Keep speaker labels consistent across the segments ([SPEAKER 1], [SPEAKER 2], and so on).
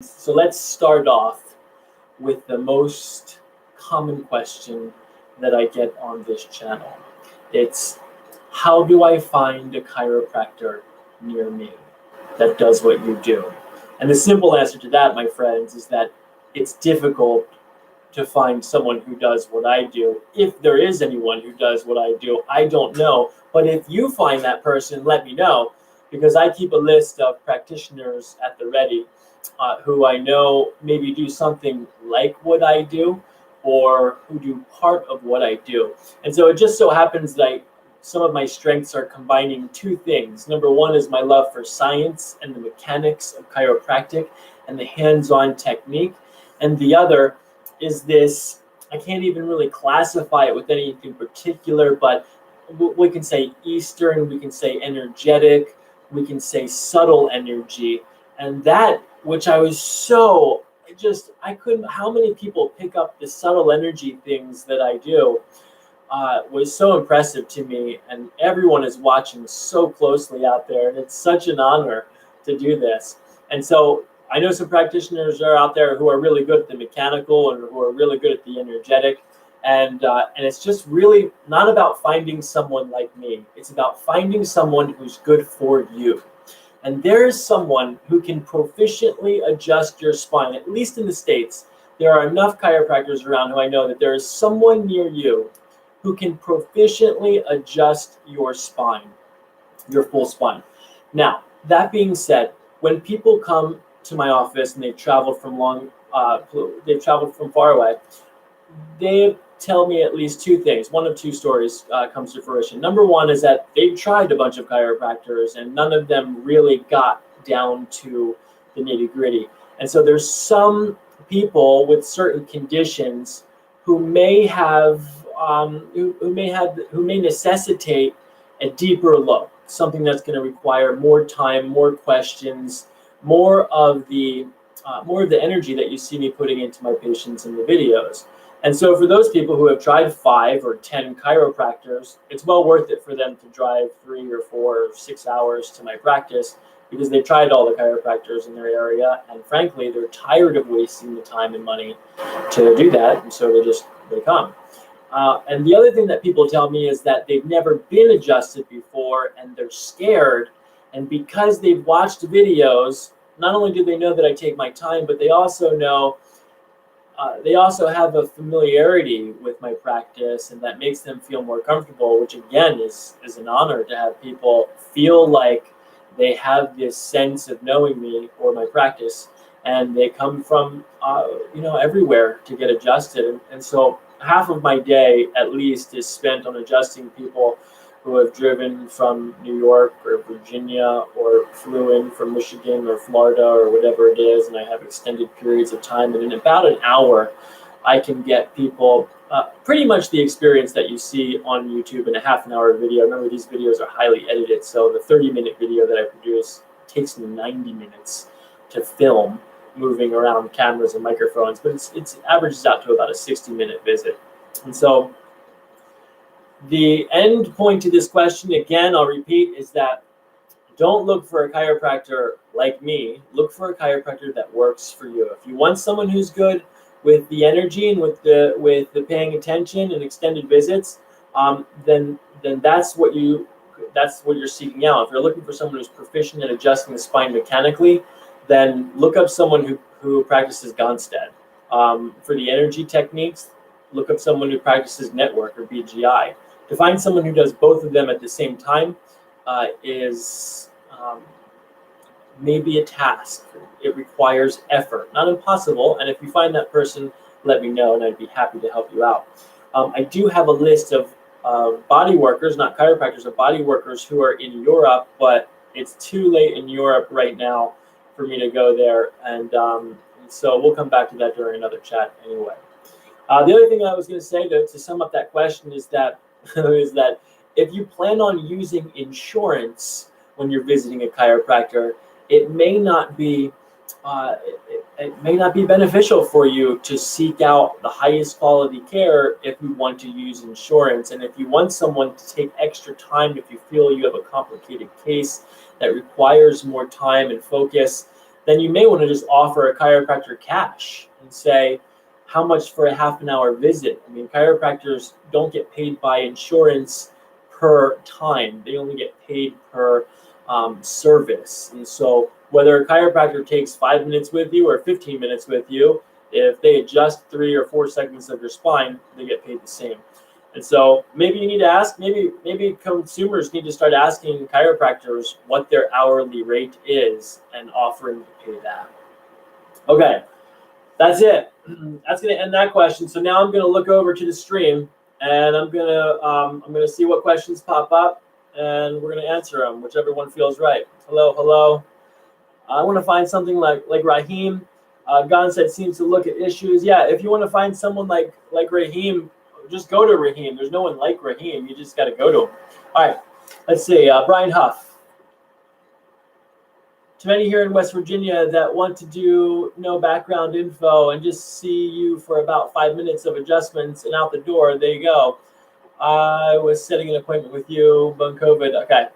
[SPEAKER 1] So let's start off with the most common question that I get on this channel. It's, how do I find a chiropractor near me that does what you do? And the simple answer to that, my friends, is that it's difficult to find someone who does what I do. If there is anyone who does what I do, I don't know. But if you find that person, let me know, because I keep a list of practitioners at the ready who I know maybe do something like what I do, or who do part of what I do. And so it just so happens that some of my strengths are combining two things. Number one is my love for science and the mechanics of chiropractic and the hands-on technique. And the other is this, I can't even really classify it with anything particular, but we can say Eastern, we can say energetic, we can say subtle energy. And that, which I was so, I couldn't, how many people pick up the subtle energy things that I do, was so impressive to me. And everyone is watching so closely out there. And it's such an honor to do this. And so I know some practitioners are out there who are really good at the mechanical and who are really good at the energetic. And it's just really not about finding someone like me. It's about finding someone who's good for you. And there is someone who can proficiently adjust your spine. At least in the States, there are enough chiropractors around who I know that there is someone near you who can proficiently adjust your spine, your full spine. Now, that being said, when people come to my office and they've traveled from far away, they tell me at least two things. One of two stories comes to fruition. Number one is that they've tried a bunch of chiropractors and none of them really got down to the nitty-gritty. And so there's some people with certain conditions who may necessitate a deeper look, something that's going to require more time, more questions, more of the energy that you see me putting into my patients in the videos. And so for those people who have tried 5 or 10 chiropractors, it's well worth it for them to drive 3 or 4 or 6 hours to my practice, because they've tried all the chiropractors in their area, and frankly, they're tired of wasting the time and money to do that, and so they come. And the other thing that people tell me is that they've never been adjusted before, and they're scared. And because they've watched videos, not only do they know that I take my time, but they also know, they also have a familiarity with my practice, and that makes them feel more comfortable, which again is an honor to have people feel like they have this sense of knowing me or my practice, and they come from everywhere to get adjusted. And so half of my day at least is spent on adjusting people who have driven from New York or Virginia or flew in from Michigan or Florida or whatever it is, and I have extended periods of time. And in about an hour, I can get people pretty much the experience that you see on YouTube in a half an hour video. Remember, these videos are highly edited, so the 30-minute video that I produce takes me 90 minutes to film, moving around cameras and microphones, but it averages out to about a 60-minute visit. And so the end point to this question, again, I'll repeat, is that don't look for a chiropractor like me. Look for a chiropractor that works for you. If you want someone who's good with the energy and with the paying attention and extended visits, then that's what you're seeking out. If you're looking for someone who's proficient at adjusting the spine mechanically, then look up someone who practices Gonstead. For the energy techniques, look up someone who practices network or BGI. To find someone who does both of them at the same time is maybe a task. It requires effort, not impossible. And if you find that person, let me know, and I'd be happy to help you out. I do have a list of body workers, not chiropractors, but body workers who are in Europe, but it's too late in Europe right now for me to go there. And so we'll come back to that during another chat anyway. The other thing I was going to say to sum up that question is that if you plan on using insurance when you're visiting a chiropractor, it may not be beneficial for you to seek out the highest quality care if you want to use insurance. And if you want someone to take extra time, if you feel you have a complicated case that requires more time and focus, then you may want to just offer a chiropractor cash and say, how much for a half an hour visit? I mean, chiropractors don't get paid by insurance per time. They only get paid per service. And so whether a chiropractor takes 5 minutes with you or 15 minutes with you, if they adjust 3 or 4 segments of your spine, they get paid the same. And so maybe you need to ask, maybe consumers need to start asking chiropractors what their hourly rate is and offering to pay that. Okay, that's it. That's going to end that question. So now I'm going to look over to the stream, and I'm going to see what questions pop up, and we're going to answer them, whichever one feels right. Hello. I want to find something like Raheem. Gon said seems to look at issues. Yeah, if you want to find someone like Raheem, just go to Raheem. There's no one like Raheem. You just got to go to him. All right, let's see. Brian Huff. To many here in West Virginia that want to do no background info and just see you for about 5 minutes of adjustments and out the door, there you go. I was setting an appointment with you, but COVID. Okay.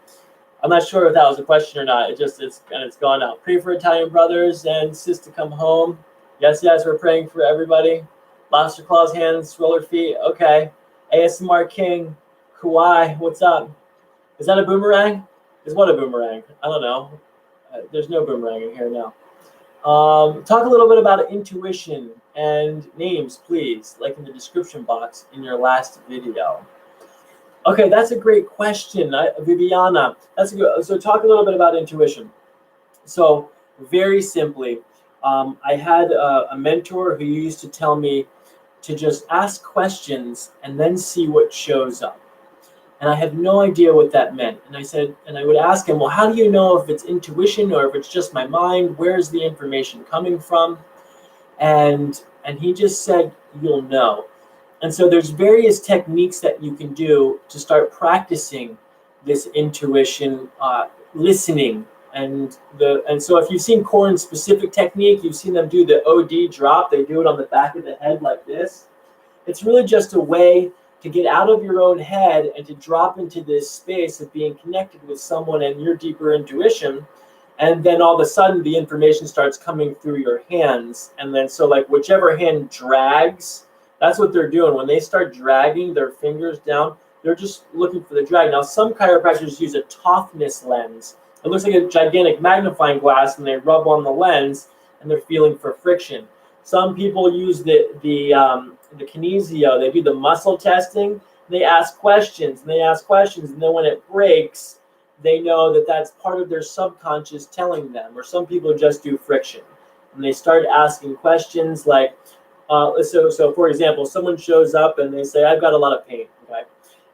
[SPEAKER 1] I'm not sure if that was a question or not. It's gone out. Pray for Italian brothers and sis to come home. Yes, we're praying for everybody. Lobster claws, hands, roller feet. Okay. ASMR King, Kauai, what's up? Is that a boomerang? Is what a boomerang? I don't know. There's no boomerang in here now. Talk a little bit about intuition and names, please, like in the description box in your last video. Okay, that's a great question, Viviana. That's a good. So talk a little bit about intuition. So very simply, I had a mentor who used to tell me to just ask questions and then see what shows up. And I had no idea what that meant. And I would ask him, well, how do you know if it's intuition or if it's just my mind? Where's the information coming from? And he just said, you'll know. And so there's various techniques that you can do to start practicing this intuition, listening. And so if you've seen Corin's specific technique, you've seen them do the OD drop. They do it on the back of the head like this. It's really just a way to get out of your own head and to drop into this space of being connected with someone and your deeper intuition. And then all of a sudden the information starts coming through your hands. And then so like whichever hand drags, that's what they're doing. When they start dragging their fingers down, they're just looking for the drag. Now, some chiropractors use a toughness lens. It looks like a gigantic magnifying glass, and they rub on the lens, and they're feeling for friction. Some people use the kinesio. They do the muscle testing. They ask questions, and then when it breaks, they know that that's part of their subconscious telling them. Or some people just do friction, and they start asking questions like, so for example, someone shows up and they say, I've got a lot of pain, okay?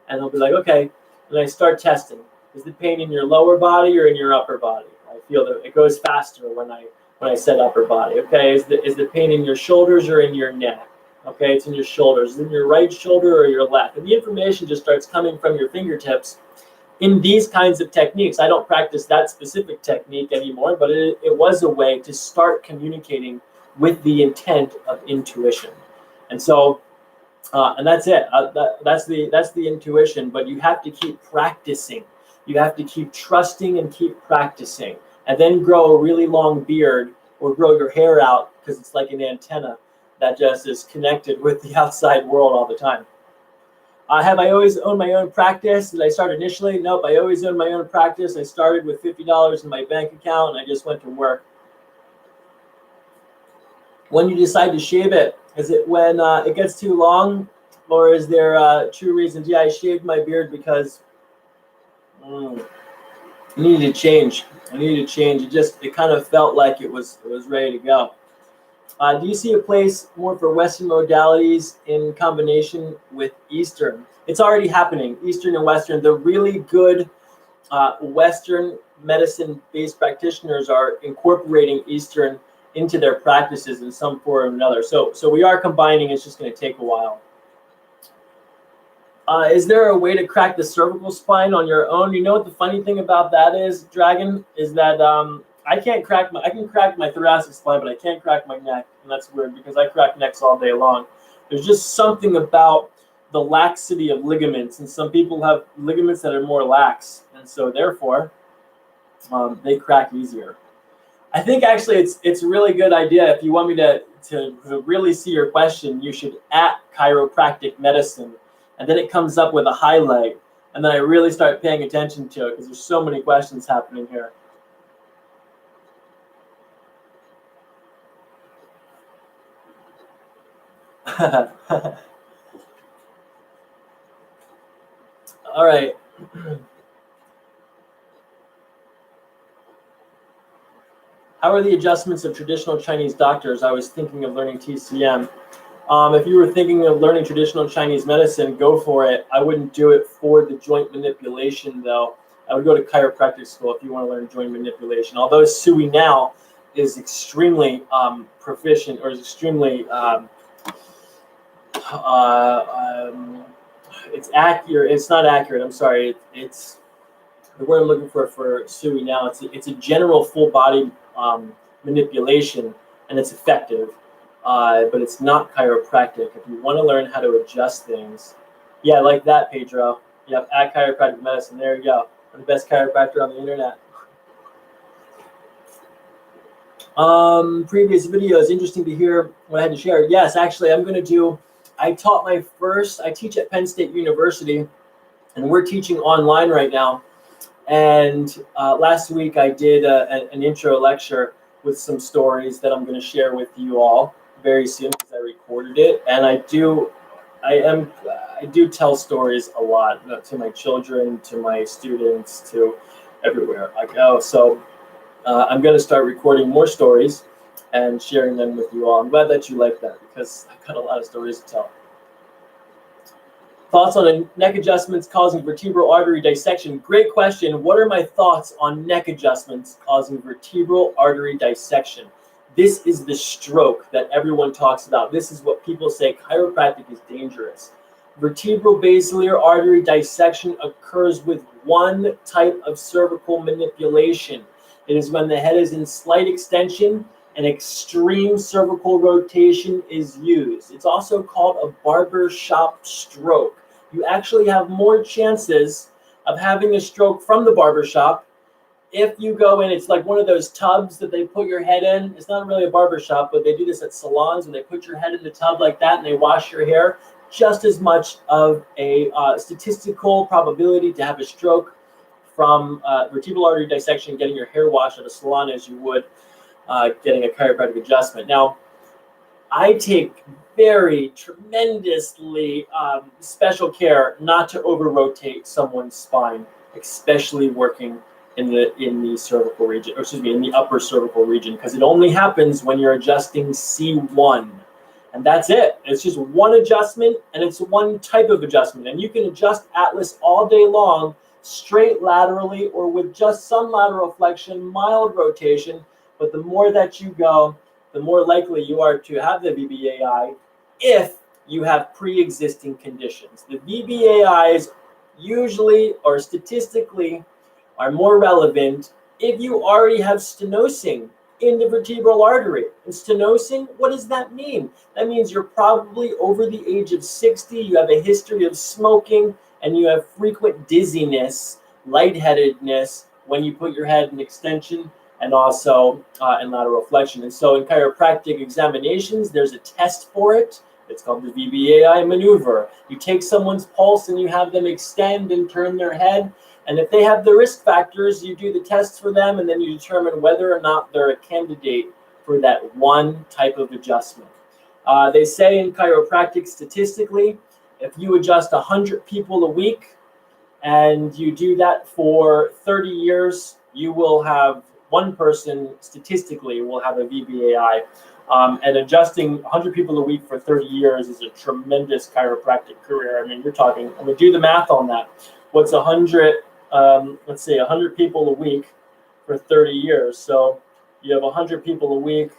[SPEAKER 1] And they'll be like, okay. And I start testing. Is the pain in your lower body or in your upper body? I feel that it goes faster when I said upper body, okay? Is the pain in your shoulders or in your neck? Okay, it's in your shoulders. Is it in your right shoulder or your left? And the information just starts coming from your fingertips in these kinds of techniques. I don't practice that specific technique anymore, but it was a way to start communicating with the intent of intuition. And so, and that's it. That's the intuition, but you have to keep practicing. You have to keep trusting and keep practicing, and then grow a really long beard or grow your hair out, because it's like an antenna that just is connected with the outside world all the time. Have I always owned my own practice? Did I start initially? Nope, I always owned my own practice. I started with $50 in my bank account, and I just went to work. When you decide to shave it, is it when it gets too long, or is there true reasons? Yeah, I shaved my beard because I needed to change. It kind of felt like it was ready to go. Do you see a place more for Western modalities in combination with Eastern? It's already happening, Eastern and Western. The really good Western medicine-based practitioners are incorporating Eastern into their practices in some form or another. So we are combining. It's just going to take a while. Is there a way to crack the cervical spine on your own? You know what the funny thing about that is, Dragon, is that I can crack my thoracic spine, but I can't crack my neck, and that's weird because I crack necks all day long. There's just something about the laxity of ligaments, and some people have ligaments that are more lax, and so therefore they crack easier. I think actually it's a really good idea. If you want me to really see your question, you should at Chiropractic Medicine, and then it comes up with a highlight, and then I really start paying attention to it because there's so many questions happening here. All right. How are the adjustments of traditional Chinese doctors? I was thinking of learning TCM. If you were thinking of learning traditional Chinese medicine, go for it. I wouldn't do it for the joint manipulation, though. I would go to chiropractic school if you want to learn joint manipulation. Although Sui now is extremely proficient, or is extremely it's accurate. It's not accurate. I'm sorry. It's the word I'm looking for Sui now. It's a general full body manipulation, and it's effective. But it's not chiropractic. If you want to learn how to adjust things, yeah, like that, Pedro. Yep, at Chiropractic Medicine. There you go. I'm the best chiropractor on the internet. Previous videos, interesting to hear what I had to share. Yes, actually, I teach at Penn State University, and we're teaching online right now. And last week I did an intro lecture with some stories that I'm going to share with you all very soon because I recorded it. And I do tell stories a lot to my children, to my students, to everywhere I go. So I'm going to start recording more stories and sharing them with you all. I'm glad that you like that because I've got a lot of stories to tell. Thoughts on neck adjustments causing vertebral artery dissection? Great question. What are my thoughts on neck adjustments causing vertebral artery dissection? This is the stroke that everyone talks about. This is what people say chiropractic is dangerous. Vertebral basilar artery dissection occurs with one type of cervical manipulation. It is when the head is in slight extension and extreme cervical rotation is used. It's also called a barber shop stroke. You actually have more chances of having a stroke from the barber shop if you go in. It's like one of those tubs that they put your head in. It's not really a barber shop, but they do this at salons when they put your head in the tub like that and they wash your hair. Just as much of a statistical probability to have a stroke from vertebral artery dissection getting your hair washed at a salon as you would getting a chiropractic adjustment. Now, I take very tremendously special care not to over-rotate someone's spine, especially working in the cervical region, or excuse me, in the upper cervical region, because it only happens when you're adjusting C1. And that's it. It's just one adjustment, and it's one type of adjustment. And you can adjust Atlas all day long, straight laterally, or with just some lateral flexion, mild rotation. But the more that you go, the more likely you are to have the VBAI if you have pre-existing conditions. The VBAIs usually or statistically are more relevant if you already have stenosing in the vertebral artery. And stenosing, what does that mean? That means you're probably over the age of 60, you have a history of smoking, and you have frequent dizziness, lightheadedness when you put your head in extension, and also in lateral flexion. And so in chiropractic examinations, there's a test for it. It's called the VBAI maneuver. You take someone's pulse and you have them extend and turn their head. And if they have the risk factors, you do the tests for them, and then you determine whether or not they're a candidate for that one type of adjustment. They say in chiropractic, statistically, if you adjust 100 people a week and you do that for 30 years, you will have one person statistically will have a VBAI. And adjusting 100 people a week for 30 years is a tremendous chiropractic career. I mean, you're talking, do the math on that. What's 100? Let's say 100 people a week for 30 years. So you have 100 people a week.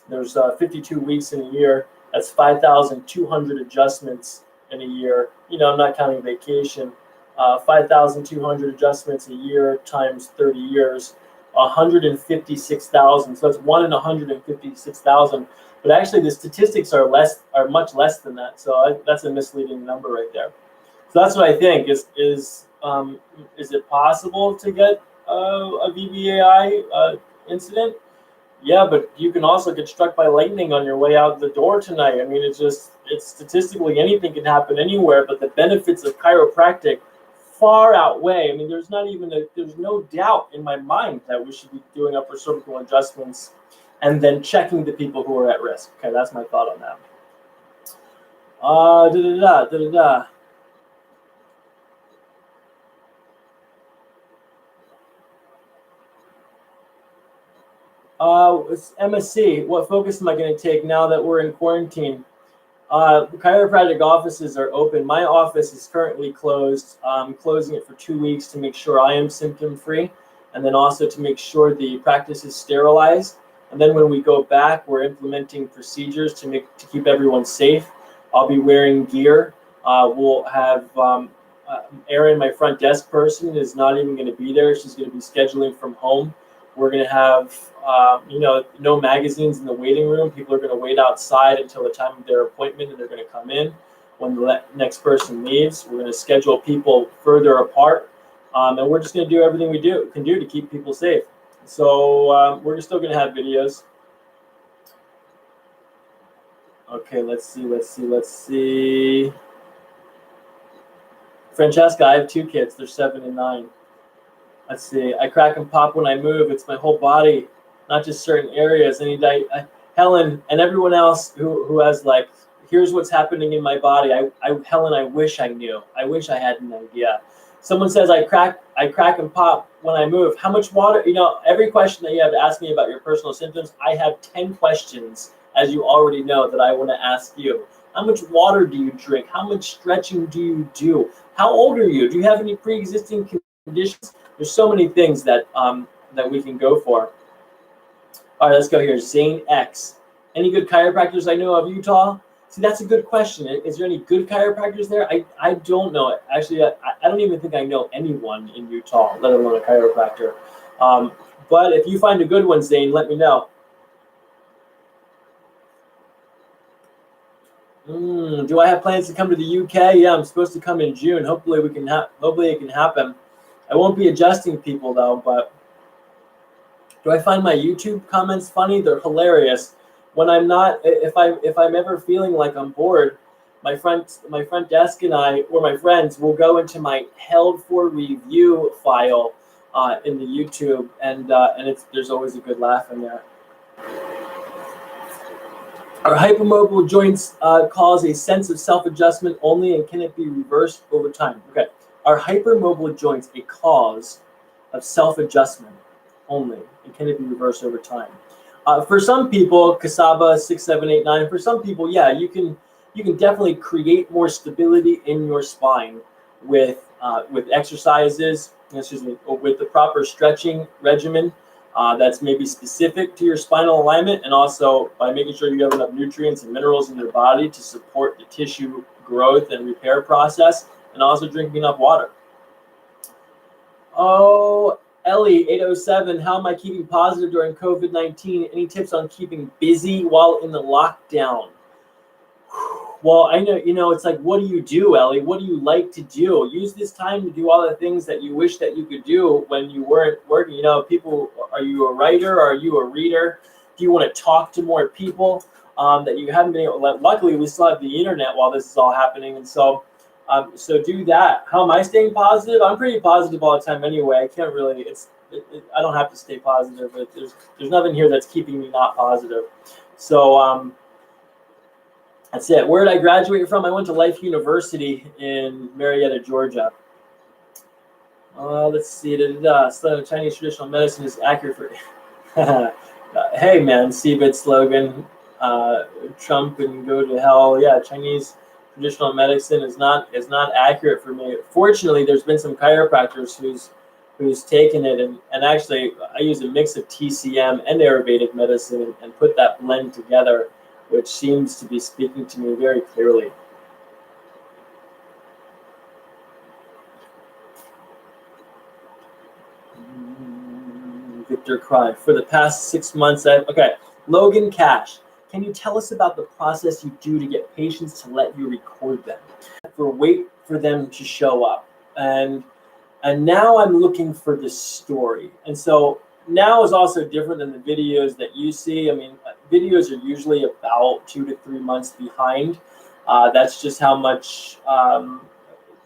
[SPEAKER 1] There's 52 weeks in a year. That's 5,200 adjustments in a year. I'm not counting vacation. 5,200 adjustments a year times 30 years. 156,000. So that's 1 in 156,000. But actually, the statistics are much less than that. So that's a misleading number right there. So that's what I think is it possible to get a VBAI incident. Yeah, but you can also get struck by lightning on your way out the door tonight. I mean, it's statistically anything can happen anywhere, but the benefits of chiropractic far outweigh. I mean, there's no doubt in my mind that we should be doing upper cervical adjustments and then checking the people who are at risk. Okay, that's my thought on that. It's MSC. What focus am I going to take now that we're in quarantine? Chiropractic offices are open. My office is currently closed. I'm closing it for 2 weeks to make sure I am symptom-free, and then also to make sure the practice is sterilized. And then when we go back, we're implementing procedures to keep everyone safe. I'll be wearing gear. We'll have Erin, my front desk person, is not even going to be there. She's going to be scheduling from home. We're going to have, no magazines in the waiting room. People are going to wait outside until the time of their appointment, and they're going to come in when the next person leaves. We're going to schedule people further apart, and we're just going to do everything we can do to keep people safe. So we're still going to have videos. Okay, let's see. Francesca, I have 2 kids. They're 7 and 9. Let's see. I crack and pop when I move. It's my whole body, not just certain areas. Helen and everyone else who has like, here's what's happening in my body. Helen, I wish I knew. I wish I had an idea. Someone says I crack and pop when I move. How much water? Every question that you have to ask me about your personal symptoms, I have 10 questions, as you already know, that I want to ask you. How much water do you drink? How much stretching do you do? How old are you? Do you have any pre-existing conditions? There's so many things that we can go for. All right, let's go here. Zane X. Any good chiropractors I know of Utah? See, that's a good question. Is there any good chiropractors there? I don't know. Actually, I don't even think I know anyone in Utah, let alone a chiropractor. But if you find a good one, Zane, let me know. Do I have plans to come to the UK? Yeah, I'm supposed to come in June. Hopefully it can happen. I won't be adjusting people though, but do I find my YouTube comments funny? They're hilarious. When I'm not, if I'm ever feeling like I'm bored, my front desk and I, or my friends, will go into my held for review file in the YouTube, and there's always a good laugh in there. Are hypermobile joints cause a sense of self-adjustment only, and can it be reversed over time? Okay. Are hypermobile joints a cause of self-adjustment only, and can it be reversed over time? For some people, Kasaba 6789. For some people, yeah, you can definitely create more stability in your spine with exercises. With the proper stretching regimen that's maybe specific to your spinal alignment, and also by making sure you have enough nutrients and minerals in your body to support the tissue growth and repair process. And also drinking enough water. Oh, Ellie, 807, how am I keeping positive during COVID-19? Any tips on keeping busy while in the lockdown? Well, I know, it's like, what do you do, Ellie? What do you like to do? Use this time to do all the things that you wish that you could do when you weren't working. People, are you a writer? Are you a reader? Do you want to talk to more people that you haven't been able to? Luckily, we still have the internet while this is all happening. And so do that. How am I staying positive? I'm pretty positive all the time anyway. I can't really, I don't have to stay positive, but there's nothing here that's keeping me not positive. So that's it. Where did I graduate from? I went to Life University in Marietta, Georgia. Let's see. So Chinese traditional medicine is accurate for. Hey man, CBIT slogan. Trump and go to hell. Yeah, Chinese traditional medicine is not accurate for me. Fortunately, there's been some chiropractors who's taken it, and actually I use a mix of TCM and Ayurvedic medicine and put that blend together, which seems to be speaking to me very clearly. Victor Cry. For the past 6 months, okay. Logan Cash. Can you tell us about the process you do to get patients to let you record them? Wait for them to show up. And now I'm looking for the story. And so now is also different than the videos that you see. I mean, videos are usually about 2 to 3 months behind. That's just how much.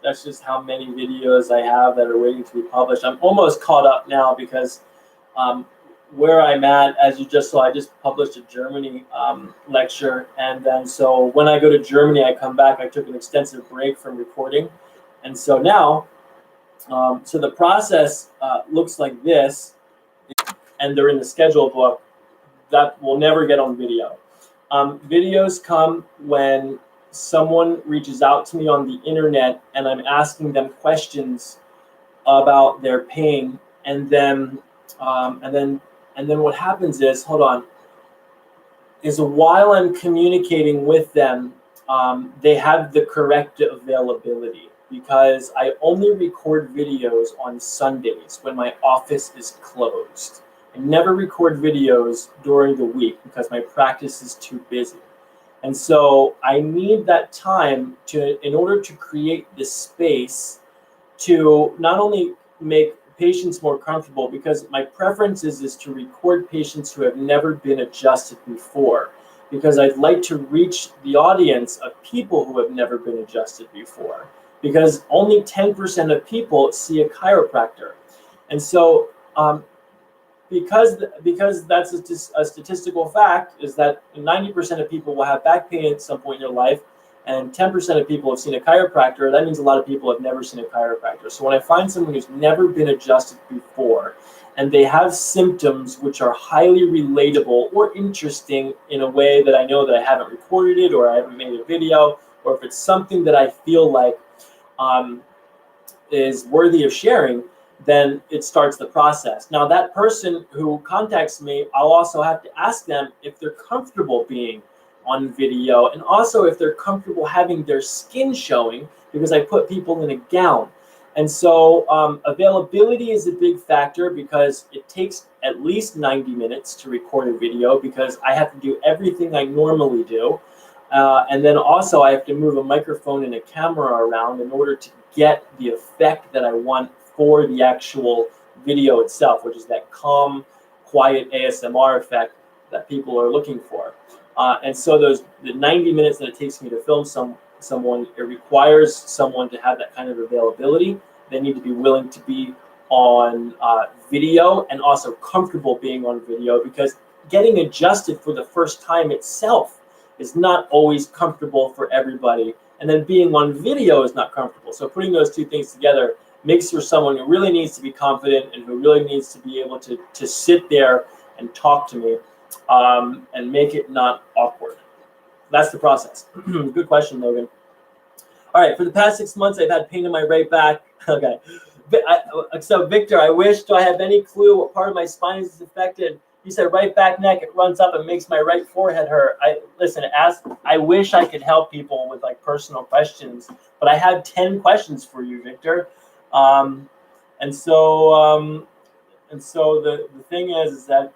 [SPEAKER 1] That's just how many videos I have that are waiting to be published. I'm almost caught up now because um, where I'm at, as you just saw, I just published a Germany lecture, and then so when I go to Germany, I come back. I took an extensive break from recording, and so now, so the process looks like this, and they're in the schedule book that will never get on video. Videos come when someone reaches out to me on the internet and I'm asking them questions about their pain, and then what happens is, hold on, is while I'm communicating with them, they have the correct availability, because I only record videos on Sundays when my office is closed. I never record videos during the week because my practice is too busy. And so I need that time in order to create this space to not only make patients more comfortable, because my preference is to record patients who have never been adjusted before, because I'd like to reach the audience of people who have never been adjusted before, because only 10% of people see a chiropractor. And so because that's a statistical fact, is that 90% of people will have back pain at some point in their life, and 10% of people have seen a chiropractor. That means a lot of people have never seen a chiropractor. So when I find someone who's never been adjusted before, and they have symptoms which are highly relatable or interesting in a way that I know that I haven't recorded it, or I haven't made a video, or if it's something that I feel like is worthy of sharing, then it starts the process. Now, that person who contacts me, I'll also have to ask them if they're comfortable being on video, and also if they're comfortable having their skin showing, because I put people in a gown. And so availability is a big factor, because it takes at least 90 minutes to record a video, because I have to do everything I normally do. And then also I have to move a microphone and a camera around in order to get the effect that I want for the actual video itself, which is that calm, quiet ASMR effect that people are looking for. And so the 90 minutes that it takes me to film someone, it requires someone to have that kind of availability. They need to be willing to be on video, and also comfortable being on video, because getting adjusted for the first time itself is not always comfortable for everybody. And then being on video is not comfortable. So putting those two things together makes for someone who really needs to be confident, and who really needs to be able to sit there and talk to me, and make it not awkward. That's the process. Good question, Logan. All right, for the past 6 months, I've had pain in my right back. Okay. So Victor, I wish, do I have any clue what part of my spine is affected? You said right back neck, it runs up and makes my right forehead hurt. I wish I could help people with like personal questions, but I have 10 questions for you, Victor. And so the thing is that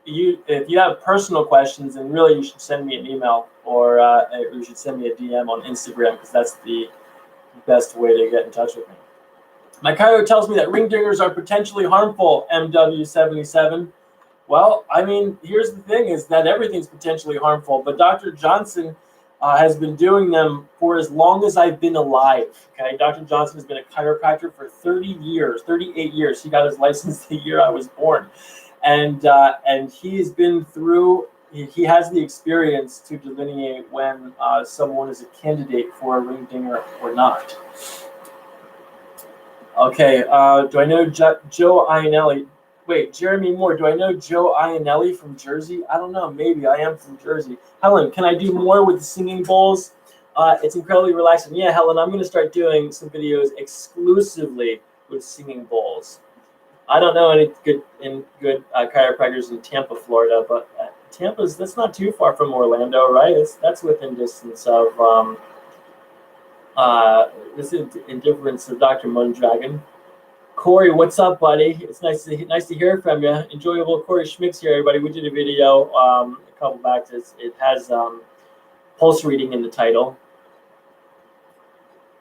[SPEAKER 1] if you have personal questions, then really you should send me an email, or you should send me a DM on Instagram, because that's the best way to get in touch with me. My chiro tells me that ring dingers are potentially harmful, MW77. Well, I mean, here's the thing, is that everything's potentially harmful, but Dr. Johnson has been doing them for as long as I've been alive. Okay, Dr. Johnson has been a chiropractor for 30 years, 38 years. He got his license the year I was born. And he's been through, he has the experience to delineate when someone is a candidate for a ring dinger or not. Okay, do I know Joe Ionelli? Wait, Jeremy Moore, do I know Joe Ionelli from Jersey? I don't know, maybe. I am from Jersey. Helen, can I do more with the singing bowls? It's incredibly relaxing. Yeah, Helen, I'm going to start doing some videos exclusively with singing bowls. I don't know any good chiropractors in Tampa, Florida, but that's not too far from Orlando, right? That's within distance of this is in difference of Dr. Moondragon. Corey, what's up, buddy? It's nice to hear from you. Enjoyable. Corey Schmicks here, everybody. We did a video a couple back. It has pulse reading in the title.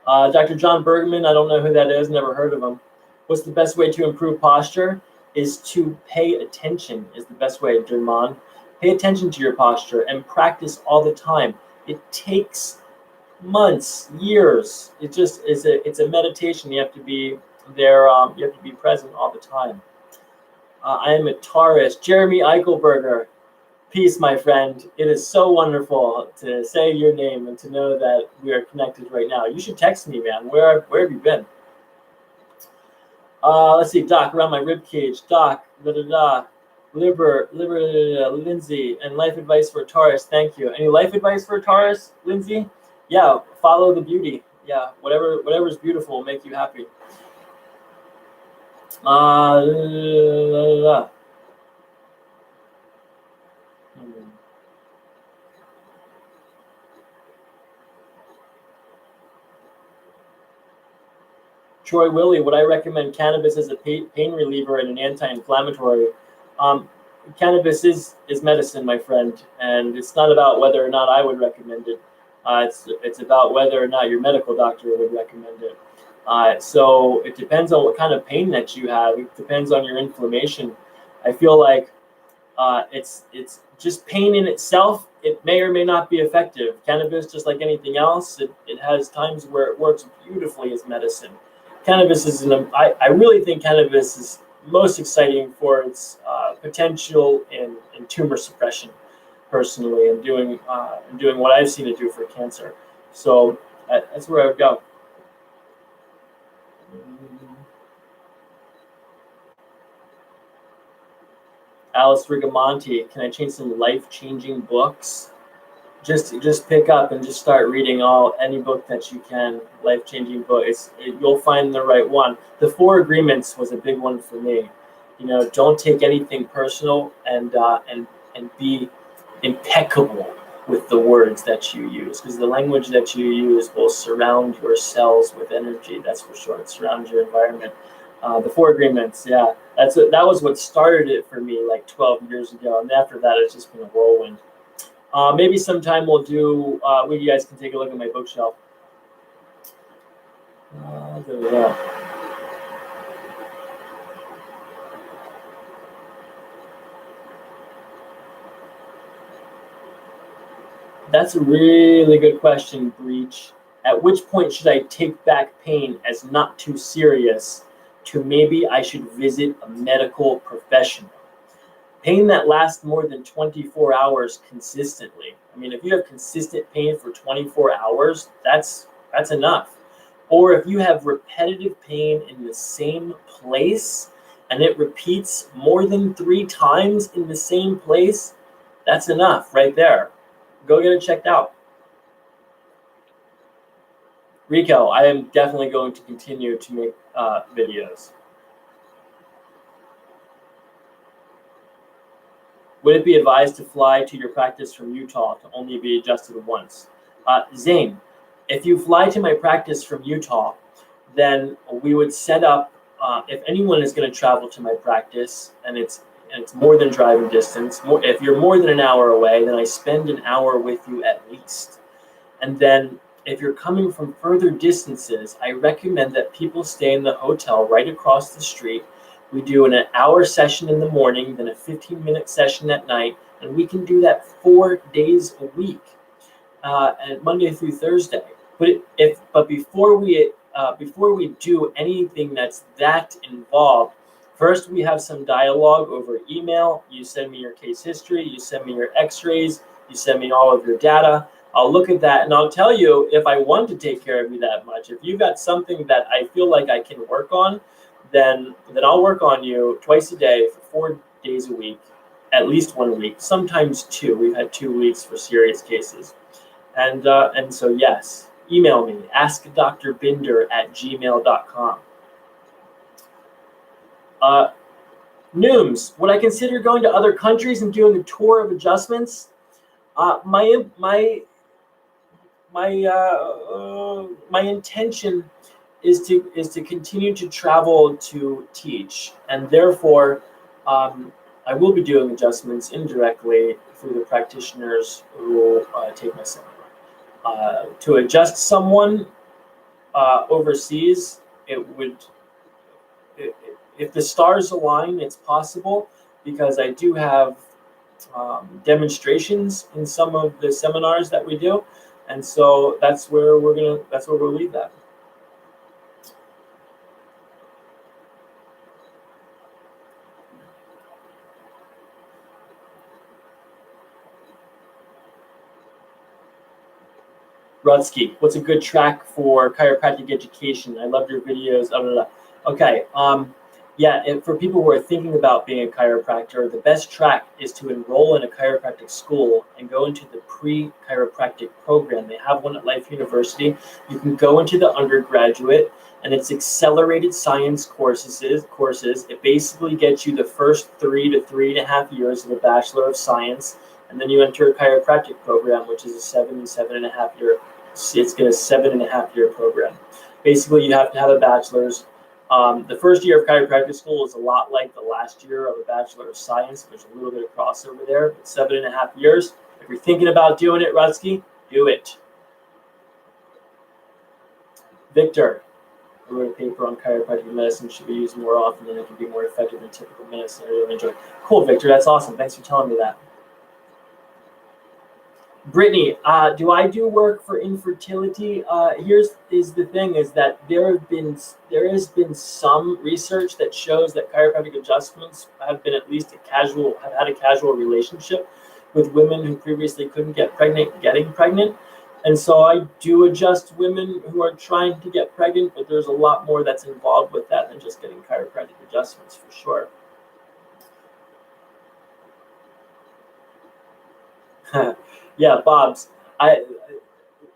[SPEAKER 1] Dr. John Bergman, I don't know who that is. Never heard of him. What's the best way to improve posture? is to pay attention is the best way, Derman. Pay attention to your posture and practice all the time. It takes months, years. It's a meditation. You have to be there. You have to be present all the time. I am a Taurus. Jeremy Eichelberger. Peace, my friend. It is so wonderful to say your name and to know that we are connected right now. You should text me, man. Where have you been? Let's see, Doc, around my rib cage. Doc, liver, Lindsay, and life advice for a Taurus. Thank you. Any life advice for a Taurus, Lindsay? Yeah, follow the beauty. Yeah, whatever's beautiful will make you happy. Troy Willie, would I recommend cannabis as a pain reliever and an anti-inflammatory? Cannabis is medicine, my friend, and it's not about whether or not I would recommend it. It's about whether or not your medical doctor would recommend it. So it depends on what kind of pain that you have. It depends on your inflammation. I feel like it's just pain in itself. It may or may not be effective. Cannabis, just like anything else, it has times where it works beautifully as medicine. Cannabis I really think cannabis is most exciting for its potential in tumor suppression, personally, and doing what I've seen it do for cancer. So that's where I would go. Alice Rigamonti, can I change some life-changing books? Just pick up and just start reading any book that you can, life-changing book. You'll find the right one. The Four Agreements was a big one for me. Don't take anything personal, and be impeccable with the words that you use, because the language that you use will surround your cells with energy. That's for sure. It surrounds your environment. The Four Agreements, yeah, that was what started it for me like 12 years ago, and after that, it's just been a whirlwind. Maybe sometime we'll do. You guys can take a look at my bookshelf. There we go. That's a really good question, Breach. At which point should I take back pain as not too serious to maybe I should visit a medical professional? Pain that lasts more than 24 hours consistently. I mean, if you have consistent pain for 24 hours, that's enough. Or if you have repetitive pain in the same place and it repeats more than 3 times in the same place, that's enough right there. Go get it checked out. Rico, I am definitely going to continue to make videos. Would it be advised to fly to your practice from Utah to only be adjusted once? Zane, if you fly to my practice from Utah, then we would set up, if anyone is going to travel to my practice, and it's more than driving distance, if you're more than an hour away, then I spend an hour with you at least. And then if you're coming from further distances, I recommend that people stay in the hotel right across the street. We do an hour session in the morning, then a 15-minute session at night, and we can do that 4 days a week, and Monday through Thursday. But before we do anything that's that involved, first we have some dialogue over email. You send me your case history, you send me your x-rays, you send me all of your data. I'll look at that and I'll tell you if I want to take care of you that much. If you've got something that I feel like I can work on, then I'll work on you twice a day for 4 days a week, at least 1 week, sometimes 2. We've had 2 weeks for serious cases. And so, yes, email me, askdrbinder@gmail.com. Nooms, would I consider going to other countries and doing a tour of adjustments? My intention is to continue to travel to teach, and therefore I will be doing adjustments indirectly through the practitioners who take my seminar. To adjust someone overseas, it if the stars align, it's possible, because I do have demonstrations in some of the seminars that we do, and so that's where we'll leave that. Rutsky, what's a good track for chiropractic education? I loved your videos. Blah, blah, blah. Okay. Yeah, and for people who are thinking about being a chiropractor, the best track is to enroll in a chiropractic school and go into the pre-chiropractic program. They have one at Life University. You can go into the undergraduate, and it's accelerated science courses. It basically gets you the first 3 to 3.5 years of a Bachelor of Science, and then you enter a chiropractic program, which is a 7.5 year. It's a 7.5 year program. Basically, you have to have a bachelor's. The first year of chiropractic school is a lot like the last year of a Bachelor of Science. There's a little bit of crossover there, but 7.5 years. If you're thinking about doing it, Rutsky, do it. Victor, I wrote a paper on chiropractic medicine. Should be used more often, and it can be more effective than typical medicine. I really enjoy it. Cool, Victor. That's awesome. Thanks for telling me that. Brittany, do I do work for infertility? Here's the thing: is that there has been some research that shows that chiropractic adjustments have had a casual relationship with women who previously couldn't get pregnant getting pregnant, and so I do adjust women who are trying to get pregnant, but there's a lot more that's involved with that than just getting chiropractic adjustments, for sure. Yeah, Bob's.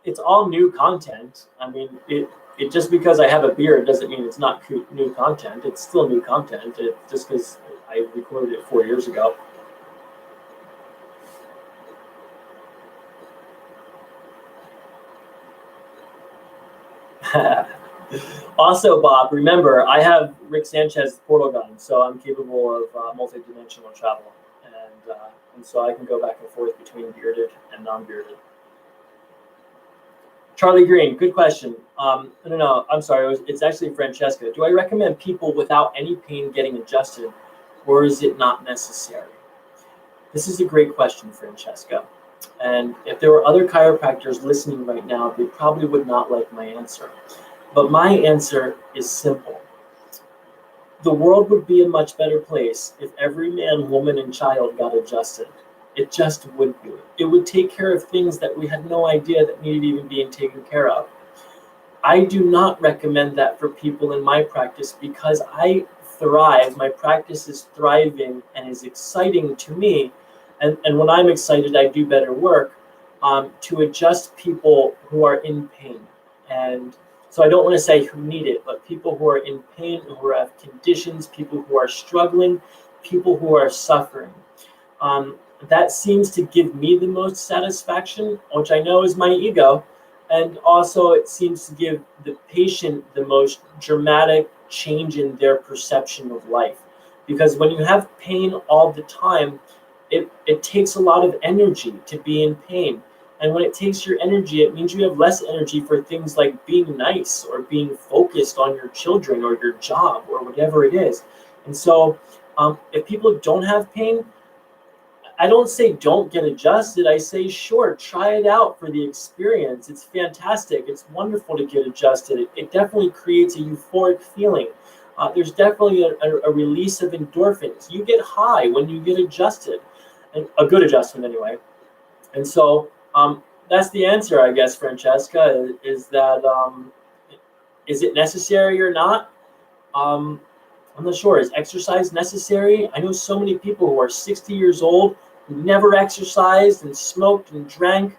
[SPEAKER 1] It's all new content. I mean, it just because I have a beard doesn't mean it's not new content. It's still new content. Just because I recorded it 4 years ago. Also, Bob, remember, I have Rick Sanchez's portal gun, so I'm capable of multi-dimensional travel, and so I can go back and forth between bearded and non-bearded. Charlie Green, good question. No, I'm sorry, it's actually Francesca. Do I recommend people without any pain getting adjusted, or is it not necessary? This is a great question, Francesca. And if there were other chiropractors listening right now, they probably would not like my answer. But my answer is simple. The world would be a much better place if every man, woman, and child got adjusted. It just would be. It would take care of things that we had no idea that needed even being taken care of. I do not recommend that for people in my practice because I thrive. My practice is thriving and is exciting to me. And when I'm excited, I do better work to adjust people who are in pain. And so I don't want to say who need it, but people who are in pain, who have conditions, people who are struggling, people who are suffering. That seems to give me the most satisfaction, which I know is my ego. And also it seems to give the patient the most dramatic change in their perception of life. Because when you have pain all the time, it takes a lot of energy to be in pain. And when it takes your energy, it means you have less energy for things like being nice or being focused on your children or your job or whatever it is. And so if people don't have pain, I don't say don't get adjusted. I say, sure, try it out for the experience. It's fantastic. It's wonderful to get adjusted. It definitely creates a euphoric feeling. There's definitely a release of endorphins. You get high when you get adjusted, and a good adjustment anyway. And so that's the answer, I guess, Francesca, is that is it necessary or not? I'm not sure. Is exercise necessary? I know so many people who are 60 years old who never exercised and smoked and drank,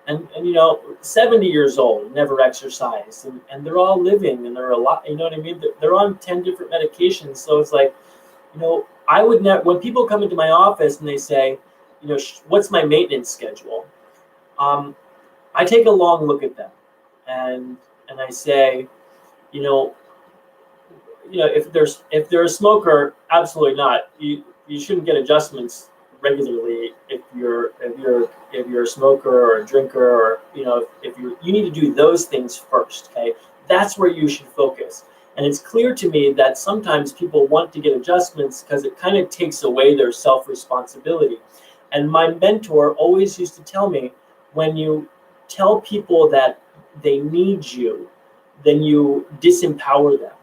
[SPEAKER 1] and 70 years old, never exercised, and they're all living, and they're a lot, you know what I mean? They're on 10 different medications. So it's like, I would never, when people come into my office and they say, what's my maintenance schedule? I take a long look at them, and I say, if they're a smoker, absolutely not. You shouldn't get adjustments regularly if you're a smoker or a drinker, or if you need to do those things first. Okay, that's where you should focus. And it's clear to me that sometimes people want to get adjustments because it kind of takes away their self-responsibility. And my mentor always used to tell me, when you tell people that they need you, then you disempower them.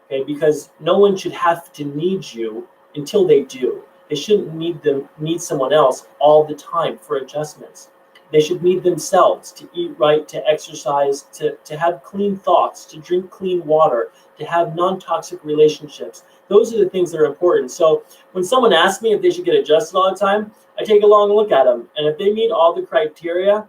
[SPEAKER 1] Okay, because no one should have to need you until they do. They shouldn't need someone else all the time for adjustments. They should need themselves to eat right, to exercise, to have clean thoughts, to drink clean water, to have non-toxic relationships. Those are the things that are important. So when someone asks me if they should get adjusted all the time, I take a long look at them. And if they meet all the criteria,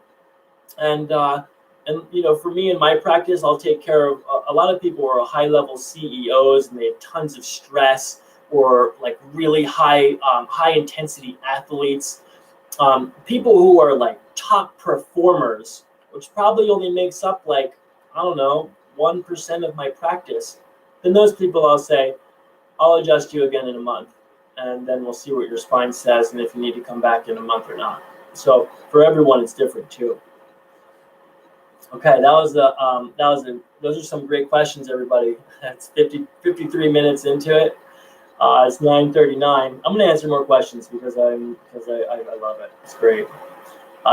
[SPEAKER 1] and for me in my practice, I'll take care of a lot of people who are high-level CEOs and they have tons of stress, or like really high-intensity athletes. People who are like top performers, which probably only makes up like, I don't know, 1% of my practice, then those people I'll say, I'll adjust you again in a month, and then we'll see what your spine says and if you need to come back in a month or not. So for everyone, it's different too. Okay, those are some great questions, everybody. That's 53 minutes into it. It's 9:39. I'm gonna answer more questions because I love it. It's great.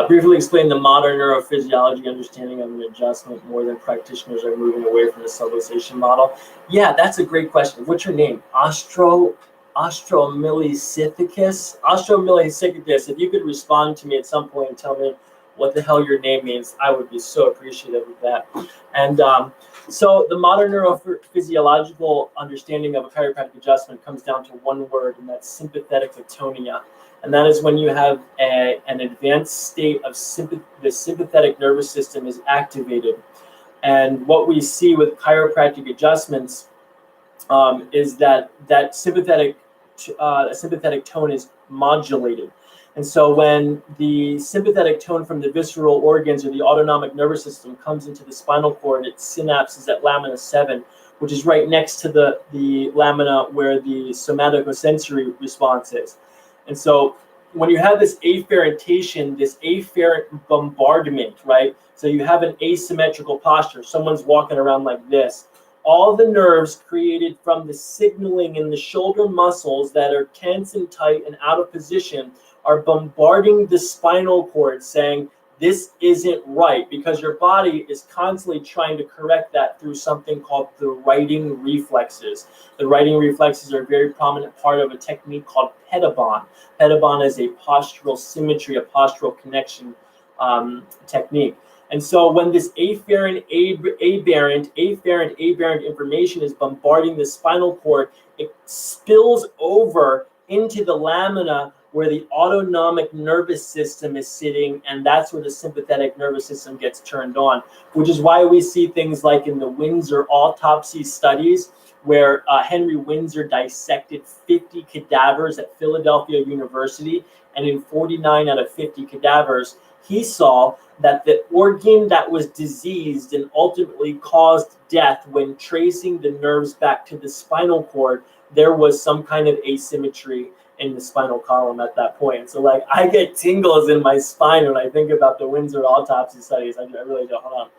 [SPEAKER 1] Briefly explain the modern neurophysiology understanding of an adjustment more than practitioners are moving away from the subluxation model. Yeah, that's a great question. What's your name? Austromillicithecus. If you could respond to me at some point and tell me what the hell your name means, I would be so appreciative of that. And so the modern neurophysiological understanding of a chiropractic adjustment comes down to one word, and that's sympathetic atonia. And that is when you have an advanced state of the sympathetic nervous system is activated. And what we see with chiropractic adjustments is that sympathetic tone is modulated. And so when the sympathetic tone from the visceral organs or the autonomic nervous system comes into the spinal cord, it synapses at lamina 7, which is right next to the lamina where the somaticosensory response is. And so when you have this afferentation, this afferent bombardment, right? So you have an asymmetrical posture. Someone's walking around like this. All the nerves created from the signaling in the shoulder muscles that are tense and tight and out of position are bombarding the spinal cord saying, this isn't right, because your body is constantly trying to correct that through something called the righting reflexes. The righting reflexes are a very prominent part of a technique called pedibond. Pedibond is a postural symmetry, a postural connection technique. And so when this afferent information is bombarding the spinal cord, it spills over into the lamina where the autonomic nervous system is sitting, and that's where the sympathetic nervous system gets turned on, which is why we see things like in the Windsor autopsy studies, where Henry Windsor dissected 50 cadavers at Philadelphia University, and in 49 out of 50 cadavers, he saw that the organ that was diseased and ultimately caused death when tracing the nerves back to the spinal cord, there was some kind of asymmetry in the spinal column at that point. So like, I get tingles in my spine when I think about the Windsor autopsy studies. I really do. Hold on.